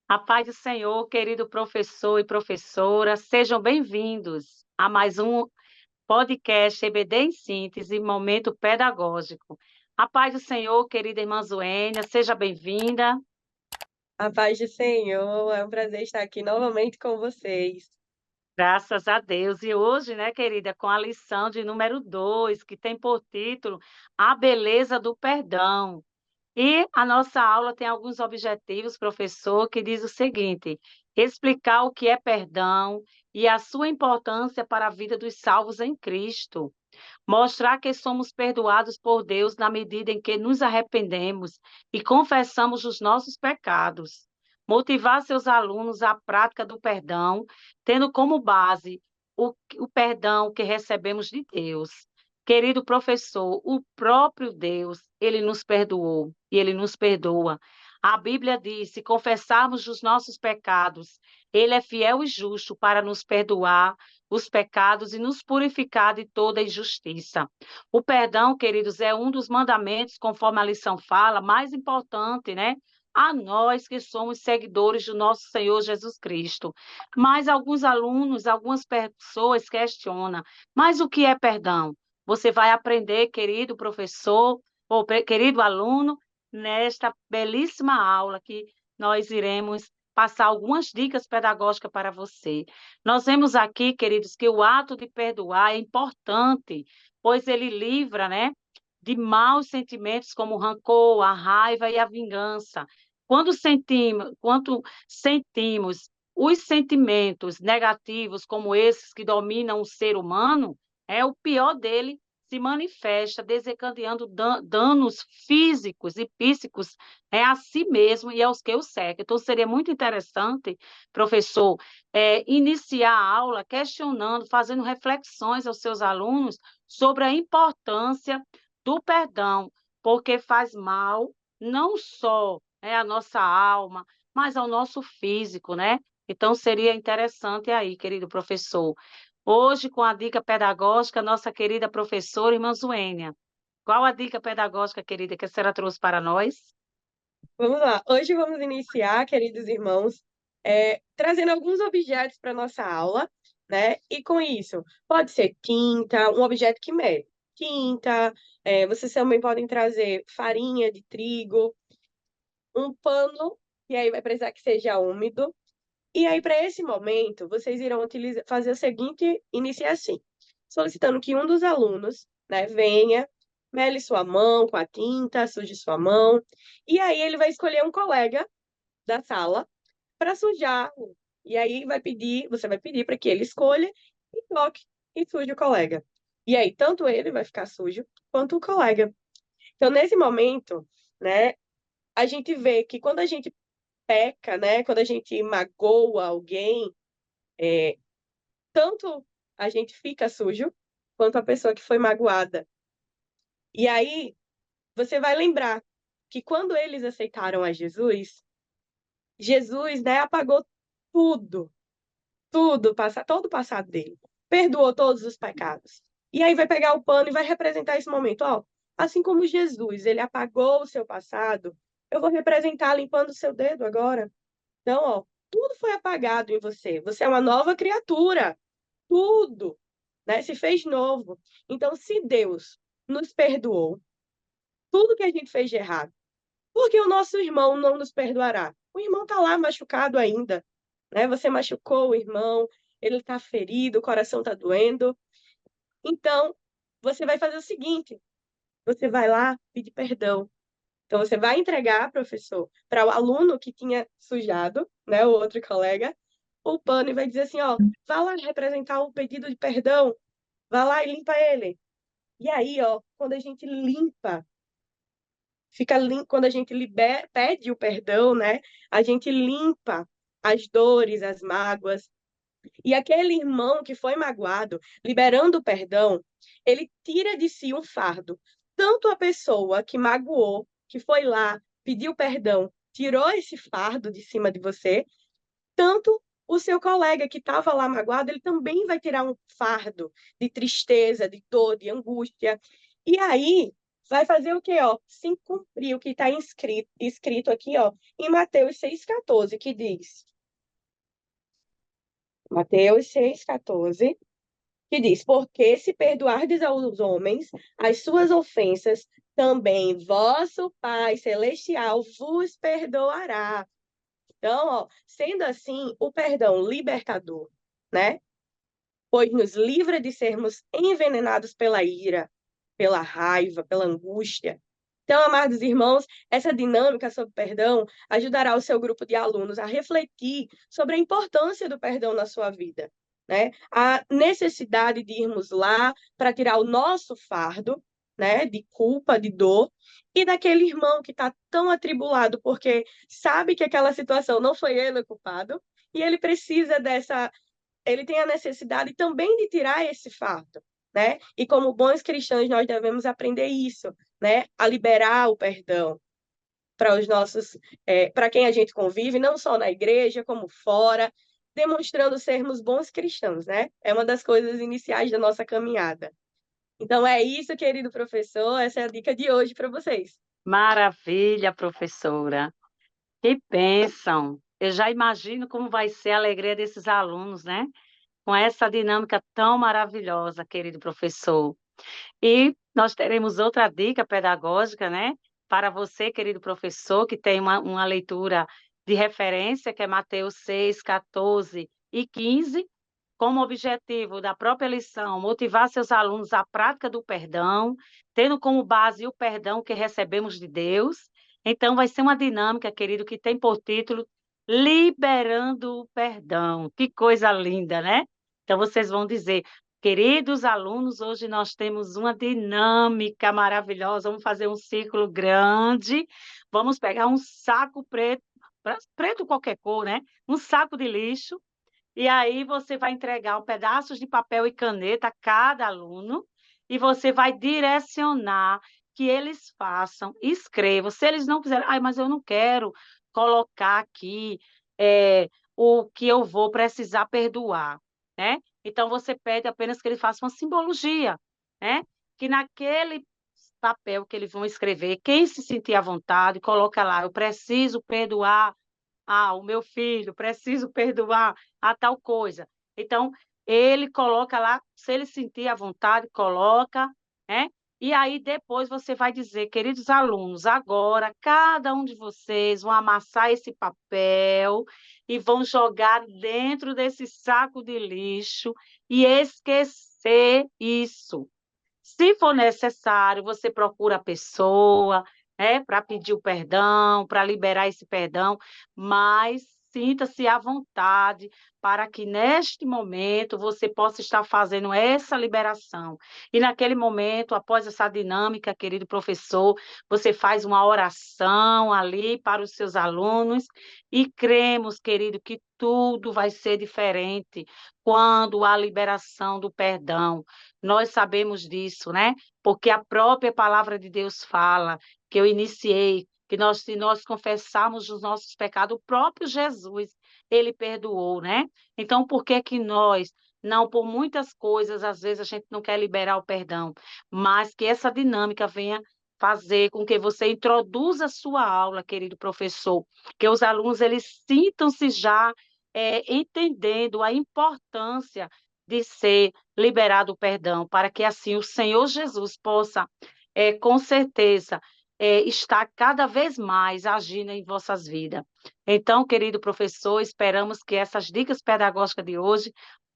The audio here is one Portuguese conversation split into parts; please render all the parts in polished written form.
A paz do Senhor, querido professor e professora, sejam bem-vindos a mais um podcast EBD em Síntese, Momento Pedagógico. A paz do Senhor, querida irmã Zuênia, seja bem-vinda. A paz do Senhor, é um prazer estar aqui novamente com vocês. Graças a Deus. E hoje, né, querida, com a lição de número 2, que tem por título A Beleza do Perdão. E a nossa aula tem alguns objetivos, professor, que diz o seguinte: explicar o que é perdão e a sua importância para a vida dos salvos em Cristo. Mostrar que somos perdoados por Deus na medida em que nos arrependemos e confessamos os nossos pecados. Motivar seus alunos à prática do perdão, tendo como base o perdão que recebemos de Deus. Querido professor, o próprio Deus, ele nos perdoou e ele nos perdoa. A Bíblia diz: se confessarmos os nossos pecados, ele é fiel e justo para nos perdoar os pecados e nos purificar de toda injustiça. O perdão, queridos, é um dos mandamentos, conforme a lição fala, mais importante, né? A nós que somos seguidores do nosso Senhor Jesus Cristo. Mas alguns alunos, algumas pessoas questionam: mas o que é perdão? Você vai aprender, querido professor, ou querido aluno, nesta belíssima aula que nós iremos passar algumas dicas pedagógicas para você. Nós vemos aqui, queridos, que o ato de perdoar é importante, pois ele livra, né, de maus sentimentos como o rancor, a raiva e a vingança. Quando sentimos os sentimentos negativos como esses que dominam o ser humano, o pior dele se manifesta desencadeando danos físicos e psíquicos a si mesmo e aos que o cercam. Então, seria muito interessante, professor, iniciar a aula questionando, fazendo reflexões aos seus alunos sobre a importância do perdão, porque faz mal não só à nossa alma, mas ao nosso físico, né? Então, seria interessante aí, querido professor. Hoje, com a dica pedagógica, nossa querida professora, irmã Zuênia. Qual a dica pedagógica, querida, que a senhora trouxe para nós? Vamos lá, hoje vamos iniciar, queridos irmãos, trazendo alguns objetos para nossa aula, né? E com isso, pode ser tinta, um objeto que mede. Tinta, vocês também podem trazer farinha de trigo, um pano, e aí vai precisar que seja úmido. E aí, para esse momento, vocês irão fazer o seguinte, inicie assim, solicitando que um dos alunos, né, venha, mele sua mão com a tinta, suje sua mão, e aí ele vai escolher um colega da sala para sujar. E aí você vai pedir para que ele escolha e toque e suje o colega. E aí, tanto ele vai ficar sujo, quanto o colega. Então, nesse momento, né, a gente vê que quando a gente peca, né, quando a gente magoa alguém, tanto a gente fica sujo, quanto a pessoa que foi magoada. E aí, você vai lembrar que quando eles aceitaram a Jesus, Jesus, né, apagou tudo, tudo, todo o passado dele. Perdoou todos os pecados. E aí vai pegar o pano e vai representar esse momento, ó. Assim como Jesus, ele apagou o seu passado, eu vou representar limpando o seu dedo agora. Então, ó, tudo foi apagado em você. Você é uma nova criatura. Tudo, né, se fez novo. Então, se Deus nos perdoou tudo que a gente fez de errado, por que o nosso irmão não nos perdoará? O irmão está lá machucado ainda, né? Você machucou o irmão, ele está ferido, o coração está doendo. Então, você vai fazer o seguinte: você vai lá pedir perdão. Então, você vai entregar, professor, para o aluno que tinha sujado, né, o outro colega, o pano e vai dizer assim, ó, vá lá representar o pedido de perdão, vá lá e limpa ele. E aí, ó, quando a gente limpa, quando a gente pede o perdão, né, a gente limpa as dores, as mágoas. E aquele irmão que foi magoado, liberando o perdão, ele tira de si um fardo. Tanto a pessoa que magoou, que foi lá, pediu perdão, tirou esse fardo de cima de você, tanto o seu colega que estava lá magoado, ele também vai tirar um fardo de tristeza, de dor, de angústia. E aí vai fazer o quê, ó? Se cumprir o que está escrito aqui, ó, em Mateus 6,14, que diz, Mateus 6,14, que diz, porque se perdoardes aos homens as suas ofensas, também vosso Pai Celestial vos perdoará. Então, ó, sendo assim, o perdão libertador, né? Pois nos livra de sermos envenenados pela ira, pela raiva, pela angústia. Então, amados irmãos, essa dinâmica sobre perdão ajudará o seu grupo de alunos a refletir sobre a importância do perdão na sua vida, né? A necessidade de irmos lá para tirar o nosso fardo, né, de culpa, de dor, e daquele irmão que está tão atribulado porque sabe que aquela situação não foi ele o culpado, e ele precisa dessa, ele tem a necessidade também de tirar esse fardo, né? E como bons cristãos nós devemos aprender isso, né? A liberar o perdão para os nossos, para quem a gente convive, não só na igreja como fora, demonstrando sermos bons cristãos, né? É uma das coisas iniciais da nossa caminhada. Então é isso, querido professor, essa é a dica de hoje para vocês. Maravilha, professora. Que bênção! Eu já imagino como vai ser a alegria desses alunos, né? Com essa dinâmica tão maravilhosa, querido professor. E nós teremos outra dica pedagógica, né? Para você, querido professor, que tem uma leitura de referência, que é Mateus 6, 14 e 15, como objetivo da própria lição, motivar seus alunos à prática do perdão, tendo como base o perdão que recebemos de Deus. Então, vai ser uma dinâmica, querido, que tem por título Liberando o Perdão. Que coisa linda, né? Então, vocês vão dizer, queridos alunos, hoje nós temos uma dinâmica maravilhosa. Vamos fazer um círculo grande. Vamos pegar um saco preto, preto qualquer cor, né? Um saco de lixo e aí você vai entregar um pedaços de papel e caneta a cada aluno e você vai direcionar que eles façam, escrevam. Se eles não quiserem, mas eu não quero colocar aqui o que eu vou precisar perdoar, né? Então você pede apenas que eles façam uma simbologia, né? Que naquele papel que eles vão escrever, quem se sentir à vontade, coloca lá, eu preciso perdoar o meu filho, preciso perdoar a tal coisa. Então, ele coloca lá, se ele sentir à vontade, coloca, né? E aí depois você vai dizer, queridos alunos, agora cada um de vocês vão amassar esse papel e vão jogar dentro desse saco de lixo e esquecer isso. Se for necessário, você procura a pessoa, né, para pedir o perdão, para liberar esse perdão, mas sinta-se à vontade para que neste momento você possa estar fazendo essa liberação. E naquele momento, após essa dinâmica, querido professor, você faz uma oração ali para os seus alunos e cremos, querido, que tudo vai ser diferente quando há liberação do perdão. Nós sabemos disso, né? Porque a própria palavra de Deus fala, que eu iniciei, que nós, se nós confessarmos os nossos pecados, o próprio Jesus, ele perdoou, né? Então, por que que nós, não por muitas coisas, às vezes a gente não quer liberar o perdão, mas que essa dinâmica venha fazer com que você introduza a sua aula, querido professor, que os alunos eles sintam-se já entendendo a importância de ser liberado o perdão, para que assim o Senhor Jesus possa, com certeza, estar cada vez mais agindo em vossas vidas. Então, querido professor, esperamos que essas dicas pedagógicas de hoje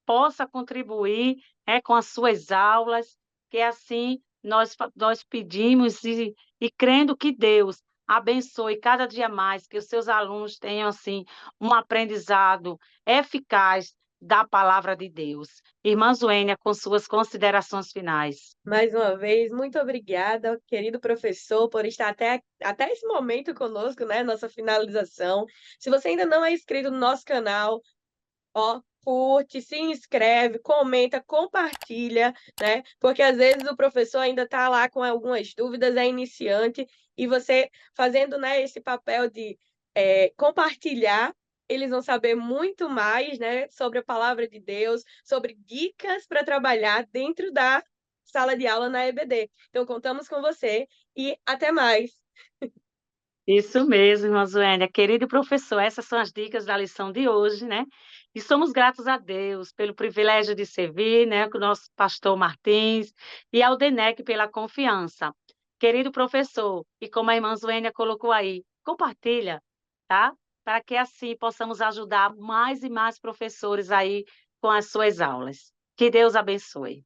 possa contribuir, com as suas aulas, que assim nós pedimos e crendo que Deus abençoe cada dia mais, que os seus alunos tenham assim um aprendizado eficaz da palavra de Deus. Irmã Zuênia, com suas considerações finais. Mais uma vez, muito obrigada, querido professor, por estar até esse momento conosco, né? Nossa finalização. Se você ainda não é inscrito no nosso canal, ó, curte, se inscreve, comenta, compartilha, né? Porque às vezes o professor ainda está lá com algumas dúvidas, é iniciante, e você fazendo, né, esse papel de compartilhar, eles vão saber muito mais, né, sobre a palavra de Deus, sobre dicas para trabalhar dentro da sala de aula na EBD. Então, contamos com você e até mais. Isso mesmo, irmã Joênia. Querido professor, essas são as dicas da lição de hoje, né? E somos gratos a Deus pelo privilégio de servir, né, com o nosso pastor Martins e ao DENEC pela confiança. Querido professor, e como a irmã Joênia colocou aí, compartilha, tá? Para que assim possamos ajudar mais e mais professores aí com as suas aulas. Que Deus abençoe.